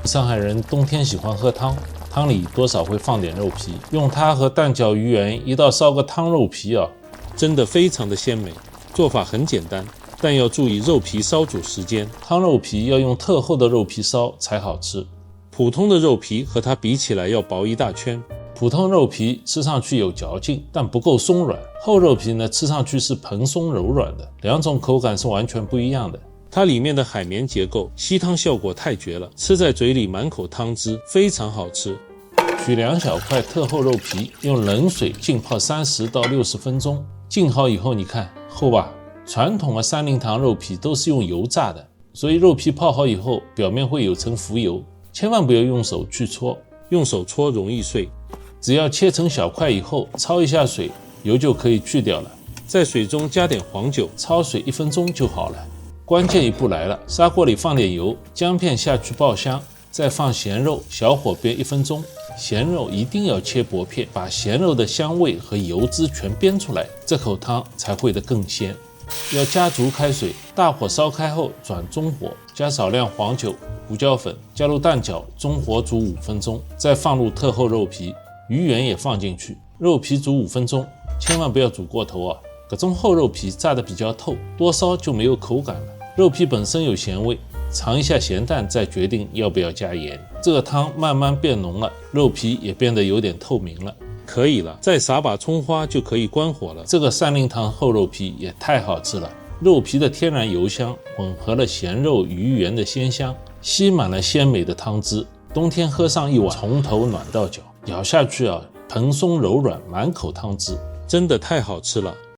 上海人冬天喜歡喝湯，湯裡多少會放點肉皮，用它和蛋餃、魚圓一道燒個湯肉皮啊，真的非常的鮮美。做法很簡單，但要注意肉皮燒煮時間。湯肉皮要用特厚的肉皮燒才好吃，普通的肉皮和它比起来要薄一大圈。普通肉皮吃上去有嚼劲，但不夠鬆軟，厚肉皮呢吃上去是蓬鬆柔軟的，兩種口感是完全不一樣的。它裡面的海綿結構吸湯效果太絕了，吃在嘴裡滿口湯汁，非常好吃。取2小塊特厚肉皮，用冷水浸泡30到60分鐘，浸好以後你看厚吧？傳統的三靈堂肉皮都是用油炸的，所以肉皮泡好以後表面會有層浮油，千萬不要用手去搓，用手搓容易碎。只要切成小塊以後，焯一下水，油就可以去掉了。在水中加點黃酒，焯水1分鐘就好了。關鍵一步來了，砂鍋裡放點油，薑片下去爆香，再放鹹肉，小火煸1分鐘。鹹肉一定要切薄片，把鹹肉的香味和油脂全煸出來，這口湯才會得更鮮。要加足開水，大火燒開後轉中火，加少量黃酒、胡椒粉，加入蛋餃，中火煮5分鐘，再放入特厚肉皮。魚圓也放進去，肉皮煮5分鐘，千萬不要煮過頭啊！這種厚肉皮炸得比較透，多燒就沒有口感了。肉皮本身有鹹味，嘗一下鹹淡再決定要不要加鹽。這個湯慢慢變濃了，肉皮也變得有點透明了，可以了，再撒把蔥花就可以關火了。這個三靈堂厚肉皮也太好吃了，肉皮的天然油香混合了鹹肉、魚圓的鮮香，吸滿了鮮美的湯汁。冬天喝上一碗，從頭暖到腳。咬下去啊，蓬鬆柔軟，滿口湯汁，真的太好吃了。